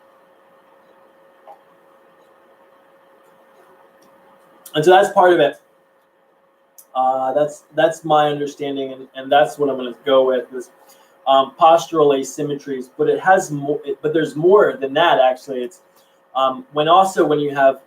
[SPEAKER 1] And so that's part of it. That's my understanding, and that's what I'm going to go with is postural asymmetries. But it has more. But there's more than that. Actually, it's when you have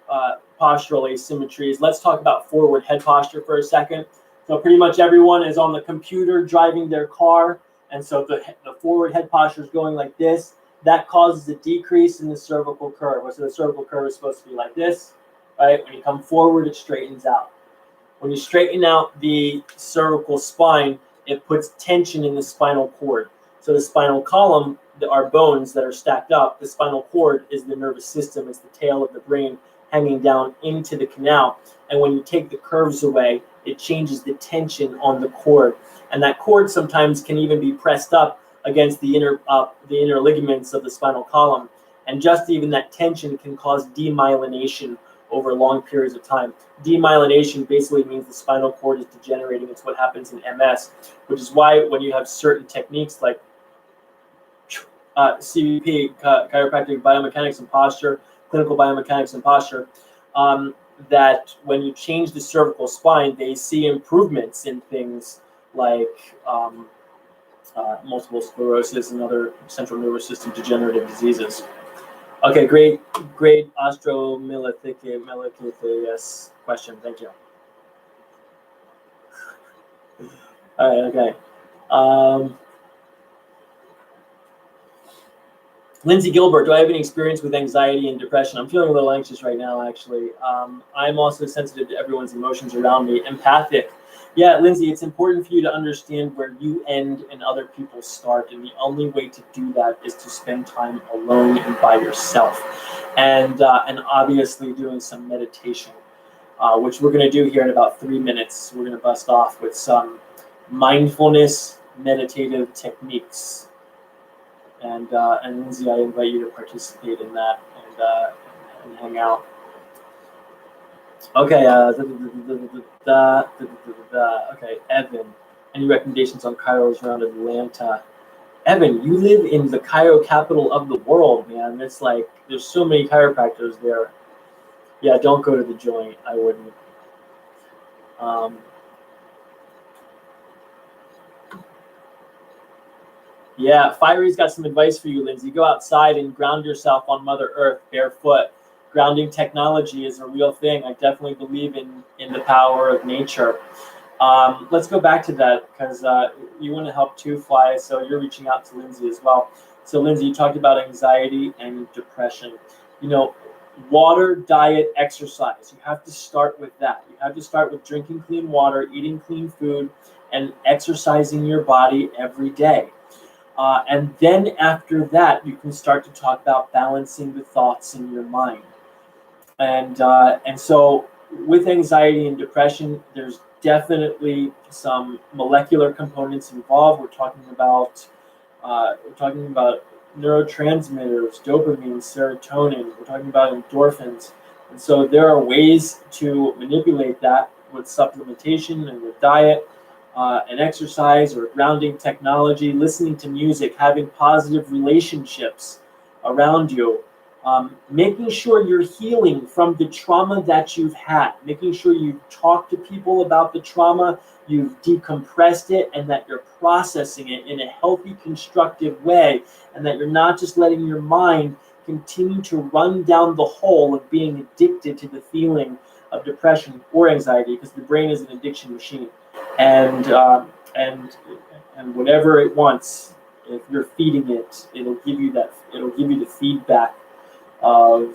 [SPEAKER 1] postural asymmetries. Let's talk about forward head posture for a second. So pretty much everyone is on the computer driving their car, and so the forward head posture is going like this. That causes a decrease in the cervical curve. So the cervical curve is supposed to be like this, right? When you come forward, it straightens out. When you straighten out the cervical spine, it puts tension in the spinal cord. So the spinal column, our bones that are stacked up, the spinal cord is the nervous system, it's the tail of the brain hanging down into the canal. And when you take the curves away, it changes the tension on the cord. And that cord sometimes can even be pressed up against the inner ligaments of the spinal column. And just even that tension can cause demyelination over long periods of time. Demyelination basically means the spinal cord is degenerating. It's what happens in MS, which is why when you have certain techniques like CBP, chiropractic biomechanics and posture, clinical biomechanics and posture, that when you change the cervical spine, they see improvements in things like multiple sclerosis and other central nervous system degenerative diseases. Okay, great Australopithecus question. Thank you. All right, okay. Lindsay Gilbert, do I have any experience with anxiety and depression? I'm feeling a little anxious right now, actually. I'm also sensitive to everyone's emotions around me. Empathic. Yeah, Lindsay, it's important for you to understand where you end and other people start. And the only way to do that is to spend time alone and by yourself. And obviously doing some meditation, which we're going to do here in about 3 minutes. We're going to bust off with some mindfulness meditative techniques. And Lindsay, I invite you to participate in that and hang out. Okay, okay, Evan. Any recommendations on chiros around Atlanta? Evan, you live in the chiro capital of the world, man. It's like there's so many chiropractors there. Yeah, don't go to the joint. I wouldn't. Yeah, Fiery's got some advice for you, Lindsay. Go outside and ground yourself on Mother Earth barefoot. Grounding technology is a real thing. I definitely believe in the power of nature. Let's go back to that because you want to help too, Fly, so you're reaching out to Lindsay as well. So Lindsay, you talked about anxiety and depression. You know, water, diet, exercise. You have to start with that. You have to start with drinking clean water, eating clean food, and exercising your body every day. And then after that, you can start to talk about balancing the thoughts in your mind. And so with anxiety and depression, there's definitely some molecular components involved. We're talking about neurotransmitters, dopamine, serotonin. We're talking about endorphins. And so there are ways to manipulate that with supplementation and with diet. And exercise or grounding technology, listening to music, having positive relationships around you, making sure you're healing from the trauma that you've had, making sure you talk to people about the trauma, you've decompressed it, and that you're processing it in a healthy, constructive way, and that you're not just letting your mind continue to run down the hole of being addicted to the feeling of depression or anxiety, because the brain is an addiction machine. And whatever it wants, if you're feeding it, it'll give you the feedback of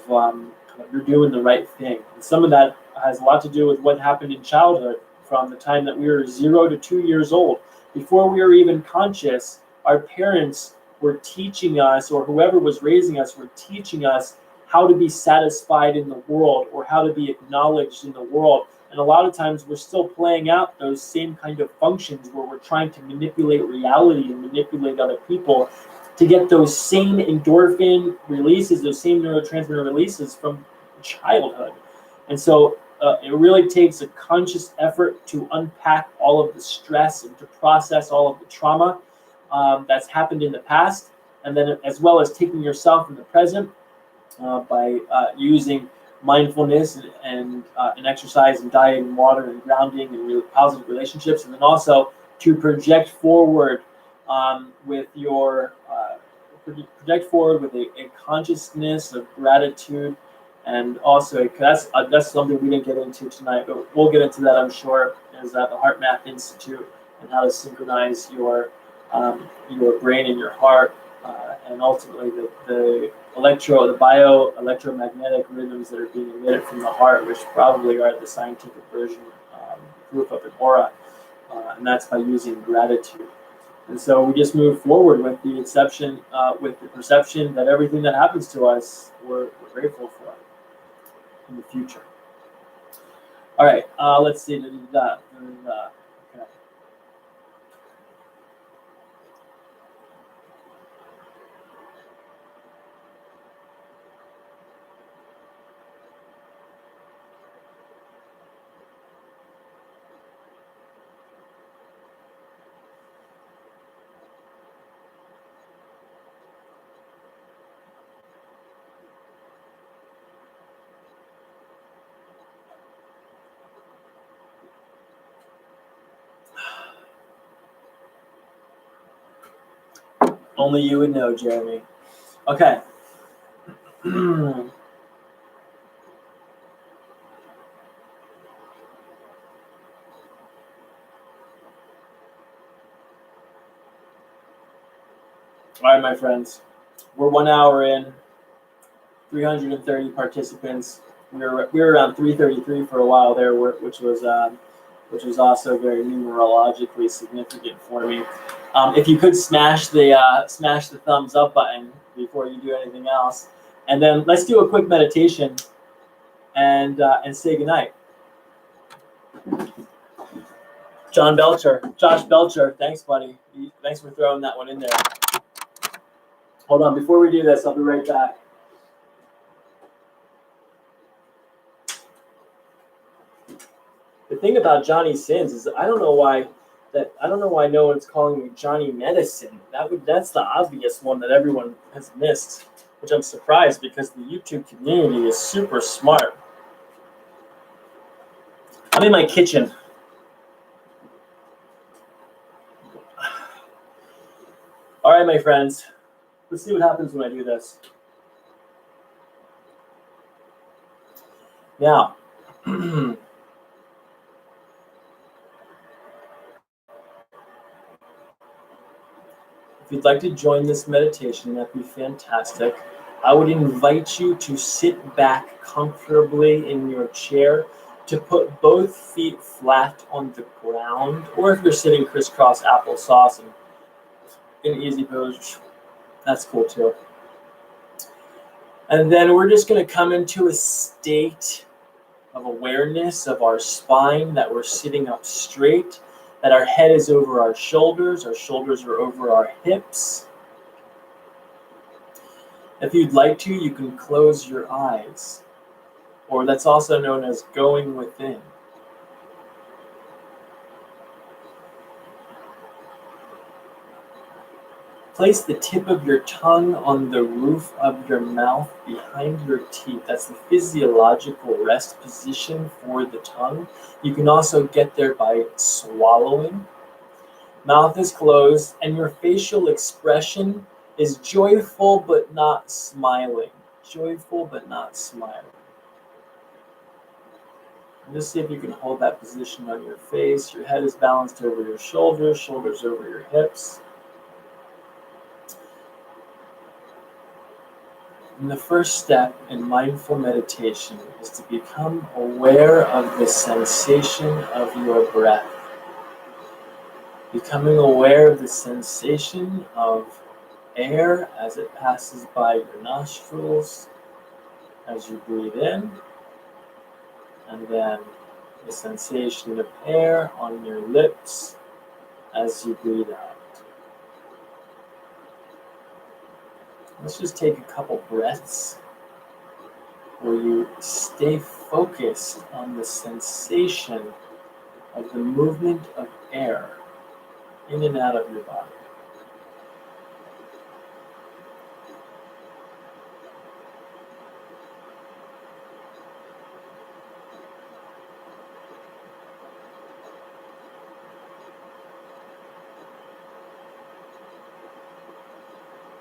[SPEAKER 1] you're doing the right thing. And some of that has a lot to do with what happened in childhood, from the time that we were 0 to 2 years old. Before we were even conscious, our parents were teaching us, or whoever was raising us were teaching us how to be satisfied in the world or how to be acknowledged in the world. And a lot of times we're still playing out those same kind of functions where we're trying to manipulate reality and manipulate other people to get those same endorphin releases, those same neurotransmitter releases from childhood. And so it really takes a conscious effort to unpack all of the stress and to process all of the trauma that's happened in the past, and then as well as taking yourself in the present by using mindfulness and exercise and diet and water and grounding and really positive relationships, and then also to project forward with your a consciousness of gratitude, and also that's something we didn't get into tonight, but we'll get into that, I'm sure. Is that the Heart Math Institute and how to synchronize your brain and your heart, and ultimately the bioelectromagnetic rhythms that are being emitted from the heart, which probably are the scientific version proof of an aura, and that's by using gratitude. And so we just move forward with the perception that everything that happens to us, we're grateful for in the future. All right, let's see. Okay. Only you would know, Jeremy. Okay. All right, my friends. We're 1 hour in, 330 participants. We were around 333 for a while there, which was also very numerologically significant for me. If you could smash the thumbs up button before you do anything else, and then let's do a quick meditation and say goodnight. Josh Belcher, thanks, buddy. Thanks for throwing that one in there. Hold on, before we do this, I'll be right back. The thing about Johnny Sins is I don't know why no one's calling me Johnny Medicine. That's the obvious one that everyone has missed, which I'm surprised because the YouTube community is super smart. I'm in my kitchen. All right, my friends, let's see what happens when I do this. Now, if you'd like to join this meditation, that'd be fantastic. I would invite you to sit back comfortably in your chair, to put both feet flat on the ground, or if you're sitting crisscross applesauce and in easy pose, that's cool too. And then we're just going to come into a state of awareness of our spine, that we're sitting up straight, that our head is over our shoulders are over our hips. If you'd like to, you can close your eyes, or that's also known as going within. Place the tip of your tongue on the roof of your mouth behind your teeth. That's the physiological rest position for the tongue. You can also get there by swallowing. Mouth is closed, and your facial expression is joyful but not smiling. Joyful but not smiling. And just see if you can hold that position on your face. Your head is balanced over your shoulders, shoulders over your hips. And the first step in mindful meditation is to become aware of the sensation of your breath. Becoming aware of the sensation of air as it passes by your nostrils as you breathe in, and then the sensation of air on your lips as you breathe out. Let's just take a couple breaths where you stay focused on the sensation of the movement of air in and out of your body.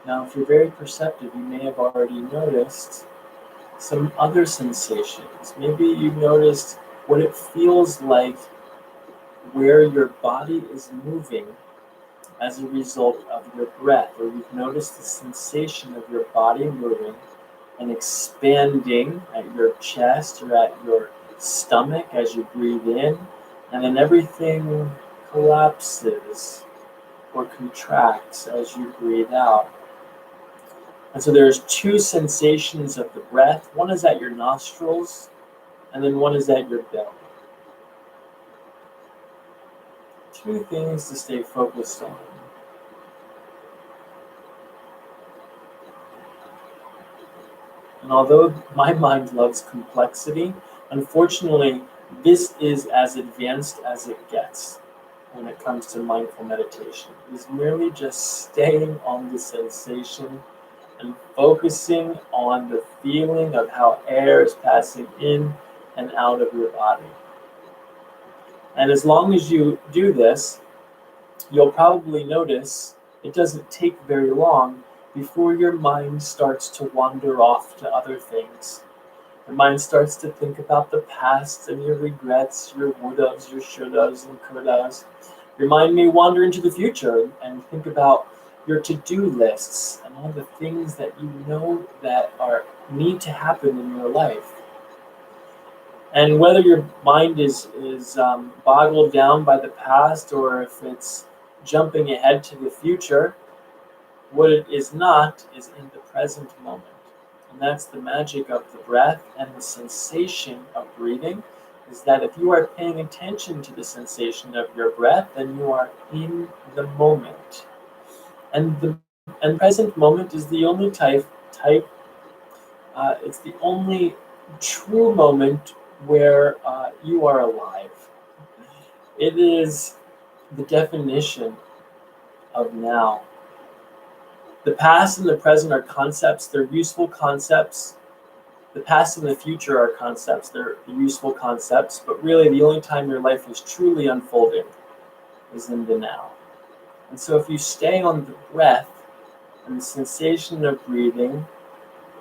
[SPEAKER 1] Now, if you're very perceptive, you may have already noticed some other sensations. Maybe you've noticed what it feels like where your body is moving as a result of your breath, or you've noticed the sensation of your body moving and expanding at your chest or at your stomach as you breathe in, and then everything collapses or contracts as you breathe out. And so there's two sensations of the breath. One is at your nostrils, and then one is at your belly. Two things to stay focused on. And although my mind loves complexity, unfortunately, this is as advanced as it gets when it comes to mindful meditation. It's merely just staying on the sensation and focusing on the feeling of how air is passing in and out of your body. And as long as you do this, you'll probably notice It doesn't take very long before your mind starts to wander off to other things. Your mind starts to think about the past and your regrets, your would-haves, your should-haves, and could-haves. Your mind may wander into the future and think about your to-do lists and all the things that you know that need to happen in your life. And whether your mind is boggled down by the past or if it's jumping ahead to the future, what it is not is in the present moment. And that's the magic of the breath and the sensation of breathing, is that if you are paying attention to the sensation of your breath, then you are in the moment. And the present moment is the only it's the only true moment where you are alive. It is the definition of now. The past and the present are concepts. They're useful concepts. The past and the future are concepts. They're useful concepts. But really, the only time your life is truly unfolding is in the now. And so if you stay on the breath and the sensation of breathing,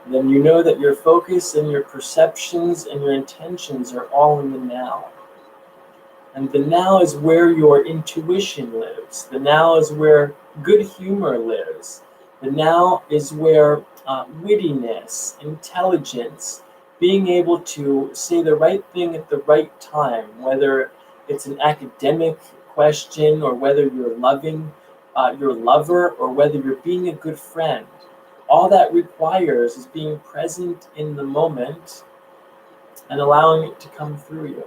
[SPEAKER 1] then you know that your focus and your perceptions and your intentions are all in the now. And the now is where your intuition lives. The now is where good humor lives. The now is where wittiness, intelligence, being able to say the right thing at the right time, whether it's an academic question or whether you're loving your lover or whether you're being a good friend. All that requires is being present in the moment and allowing it to come through you.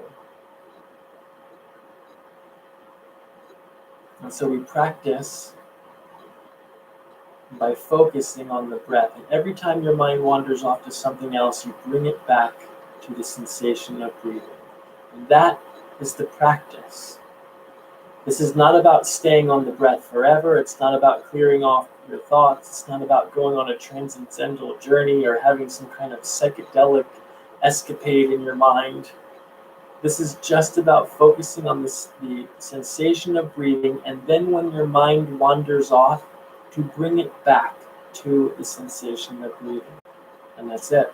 [SPEAKER 1] And so we practice by focusing on the breath. And every time your mind wanders off to something else, you bring it back to the sensation of breathing. And that is the practice. This is not about staying on the breath forever. It's not about clearing off your thoughts. It's not about going on a transcendental journey or having some kind of psychedelic escapade in your mind. This is just about focusing on the sensation of breathing, and then when your mind wanders off, to bring it back to the sensation of breathing. And that's it.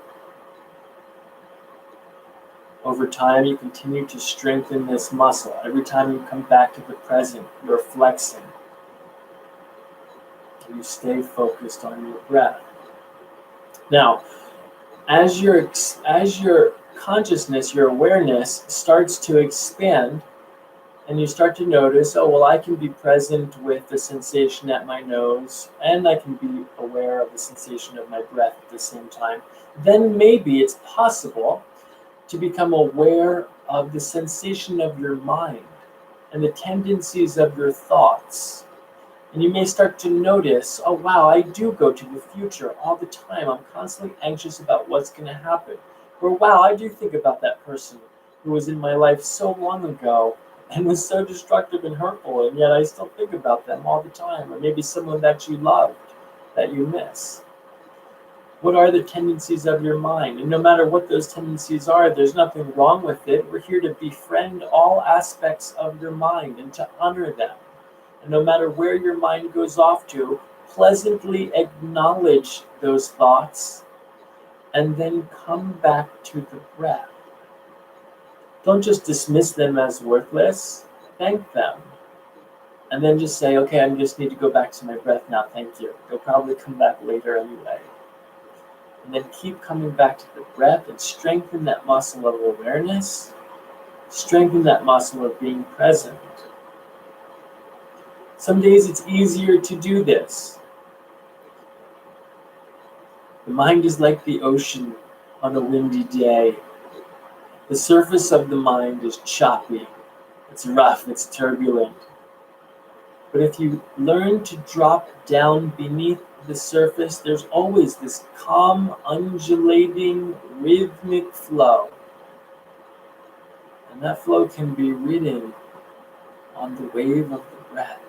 [SPEAKER 1] Over time, you continue to strengthen this muscle. Every time you come back to the present, you're flexing. And you stay focused on your breath. Now, as your consciousness, your awareness starts to expand, and you start to notice, oh, well, I can be present with the sensation at my nose, and I can be aware of the sensation of my breath at the same time, then maybe it's possible to become aware of the sensation of your mind and the tendencies of your thoughts. And you may start to notice, oh, wow, I do go to the future all the time. I'm constantly anxious about what's going to happen. Or, wow, I do think about that person who was in my life so long ago and was so destructive and hurtful, and yet I still think about them all the time. Or maybe someone that you loved that you miss. What are the tendencies of your mind? And no matter what those tendencies are, there's nothing wrong with it. We're here to befriend all aspects of your mind and to honor them. And no matter where your mind goes off to, pleasantly acknowledge those thoughts and then come back to the breath. Don't just dismiss them as worthless. Thank them. And then just say, okay, I just need to go back to my breath now. Thank you. They'll probably come back later anyway. And then keep coming back to the breath and strengthen that muscle of awareness. Strengthen that muscle of being present. Some days it's easier to do this. The mind is like the ocean on a windy day. The surface of the mind is choppy. It's rough, it's turbulent. But if you learn to drop down beneath the surface, there's always this calm, undulating, rhythmic flow. And that flow can be ridden on the wave of the breath.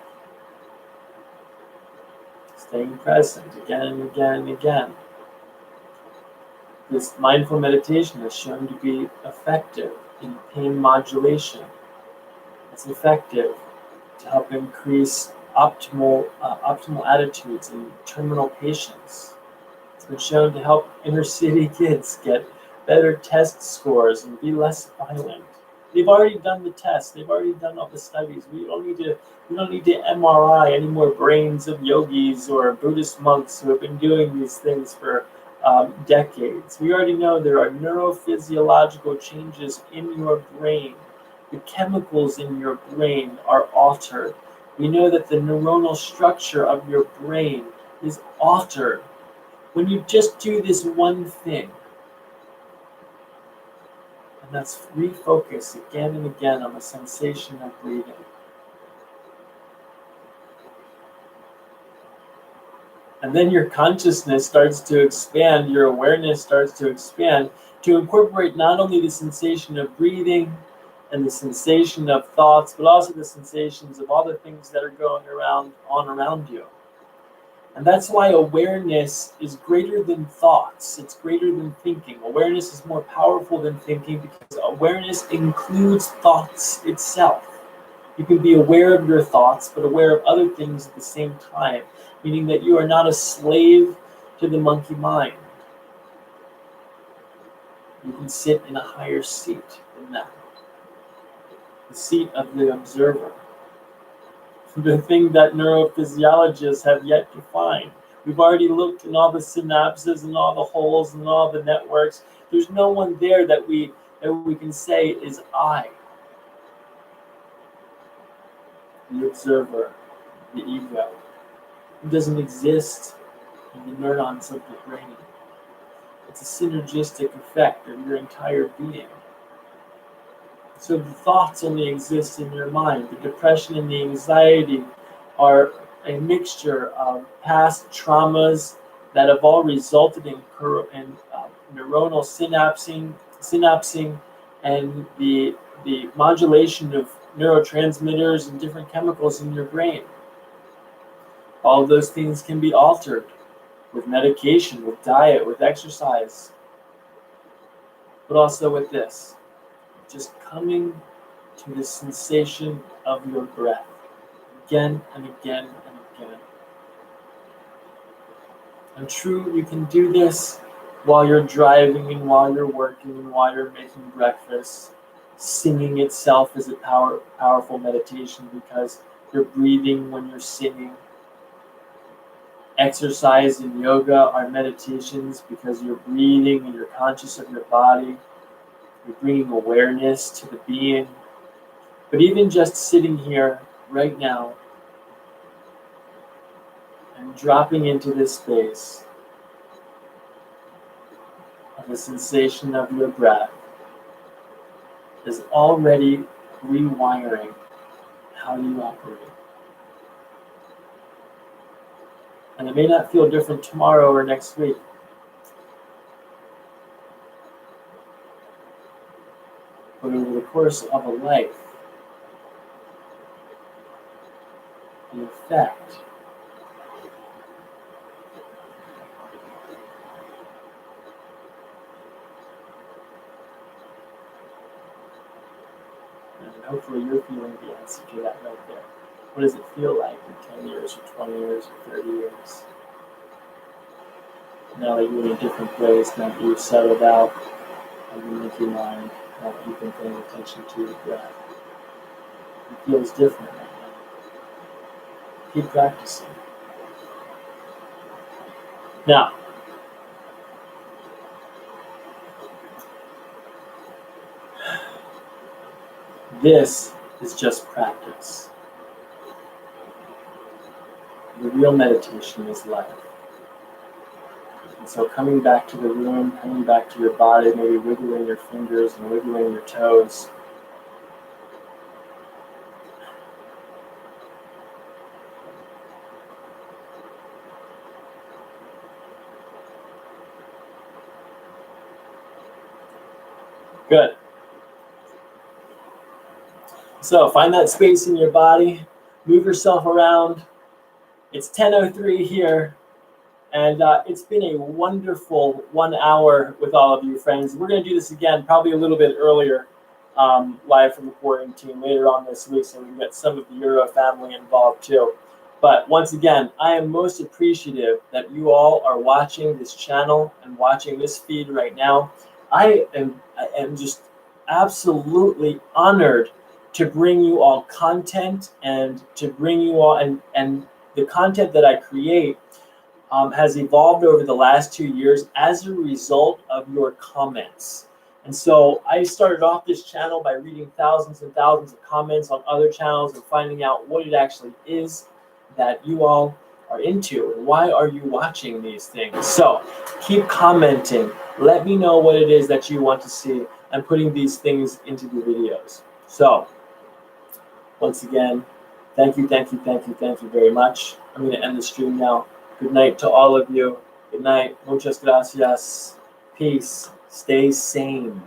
[SPEAKER 1] Staying present again and again and again. This mindful meditation is shown to be effective in pain modulation. It's effective to help increase optimal attitudes in terminal patients. It's been shown to help inner city kids get better test scores and be less violent. They've already done the tests. They've already done all the studies. We don't need to MRI any more brains of yogis or Buddhist monks who have been doing these things for decades. We already know there are neurophysiological changes in your brain. The chemicals in your brain are altered. We know that the neuronal structure of your brain is altered when you just do this one thing. And that's refocus again and again on the sensation of breathing. And then your consciousness starts to expand, your awareness starts to expand to incorporate not only the sensation of breathing and the sensation of thoughts, but also the sensations of all the things that are going around you. And that's why awareness is greater than thoughts. It's greater than thinking. Awareness is more powerful than thinking because awareness includes thoughts itself. You can be aware of your thoughts, but aware of other things at the same time, meaning that you are not a slave to the monkey mind. You can sit in a higher seat than that. The seat of the observer. The thing that neurophysiologists have yet to find. We've already looked in all the synapses and all the holes and all the networks. There's no one there that we can say is I. The observer, the ego. It doesn't exist in the neurons of the brain. It's a synergistic effect of your entire being. So the thoughts only exist in your mind. The depression and the anxiety are a mixture of past traumas that have all resulted in neuronal synapsing and the modulation of neurotransmitters and different chemicals in your brain. All of those things can be altered with medication, with diet, with exercise, but also with this. Just coming to the sensation of your breath again and again and again. And true, you can do this while you're driving and while you're working and while you're making breakfast. Singing itself is a powerful meditation because you're breathing when you're singing. Exercise and yoga are meditations because you're breathing and you're conscious of your body. You're bringing awareness to the being. But even just sitting here right now and dropping into this space of the sensation of your breath is already rewiring how you operate. And it may not feel different tomorrow or next week. But over the course of a life, the effect and hopefully you're feeling the answer to that right there. What does it feel like in 10 years or 20 years or 30 years? Now that you're in a different place, now that you've settled out, and you make your mind, now that you've been paying attention to your breath. It feels different right now. Keep practicing. Now, this is just practice. The real meditation is life. And so coming back to the room, coming back to your body, maybe wiggling your fingers and wiggling your toes. Good. So find that space in your body, move yourself around. It's 10:03 here, and it's been a wonderful 1 hour with all of you friends. We're going to do this again, probably a little bit earlier, live from the quarantine later on this week, so we can get some of the Euro family involved too. But once again, I am most appreciative that you all are watching this channel and watching this feed right now. I am just absolutely honored to bring you all content and to bring you all and the content that I create has evolved over the last 2 years as a result of your comments. And so I started off this channel by reading thousands and thousands of comments on other channels and finding out what it actually is that you all are into and why are you watching these things. So keep commenting. Let me know what it is that you want to see and putting these things into the videos. So once again, thank you very much. I'm going to end the stream now. Good night to all of you. Good night. Muchas gracias. Peace. Stay sane.